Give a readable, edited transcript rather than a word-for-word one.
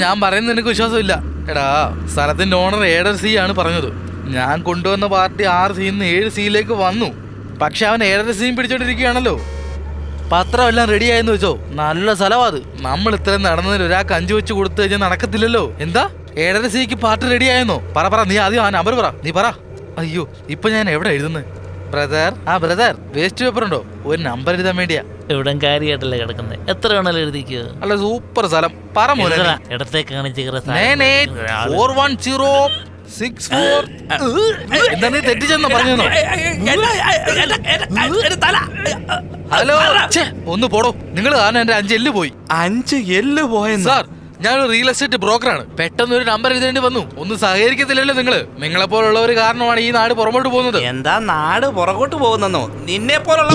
ഞാൻ പറയുന്നത് നിനക്ക് വിശ്വാസമില്ല. എടാ, സ്ഥലത്തിന്റെ ഓണർ 7 C ആണ് പറഞ്ഞത്. ഞാൻ കൊണ്ടുവന്ന പാർട്ടി 6 C 7 Cയിലേക്ക് വന്നു. പക്ഷെ അവൻ 7 C പിടിച്ചോണ്ടിരിക്കുകയാണല്ലോ. പത്രം എല്ലാം റെഡി ആയെന്ന് വെച്ചോ. നല്ല സ്ഥലമാ അത്. നമ്മൾ ഇത്രയും നടന്നതിന് ഒരാൾക്ക് 5 വെച്ച് കൊടുത്തു കഴിഞ്ഞാൽ നടക്കത്തില്ലല്ലോ. എന്താ 7 Cക്ക് പാർട്ടി റെഡി ആയെന്നോ? പറ നീ ആദ്യം ആ നമ്പർ പറ. നീ പറ. അയ്യോ, ഇപ്പൊ ഞാൻ എവിടെ എഴുതുന്നത്? ബ്രദർ, വേസ്റ്റ് പേപ്പർ ഉണ്ടോ? ഒരു നമ്പർ എഴുതാൻ വേണ്ടിയാ. ഇവിടെ കാര്യമായിട്ടല്ലേ കിടക്കുന്നത്. എത്ര വേണേലും എഴുതിക്കോ. അല്ല, സൂപ്പർ സ്ഥലം. പറ മോനെ. ഇടത്തേക്കാണ് 984164 എന്താ നീ തെറ്റിച്ചെന്നോ പറഞ്ഞോ? ഹലോ, ഒന്ന് പോടോ. നിങ്ങൾ കാരണം എന്റെ 5 എല്ല് പോയി. 5 എല്ല് പോയെന്ന്? സാർ, ഞാനൊരു റിയൽ എസ്റ്റേറ്റ് ബ്രോക്കറാണ്. പെട്ടെന്ന് ഒരു നമ്പർ എഴുതേണ്ടി വന്നു. ഒന്നും സഹകരിക്കത്തില്ലല്ലോ നിങ്ങളെ പോലുള്ളവർ കാരണമാണ് ഈ നാട് പുറകോട്ട് പോകുന്നത്. എന്താ നാട് പുറകോട്ട് പോകുന്നോ? നിന്നെ പോലുള്ള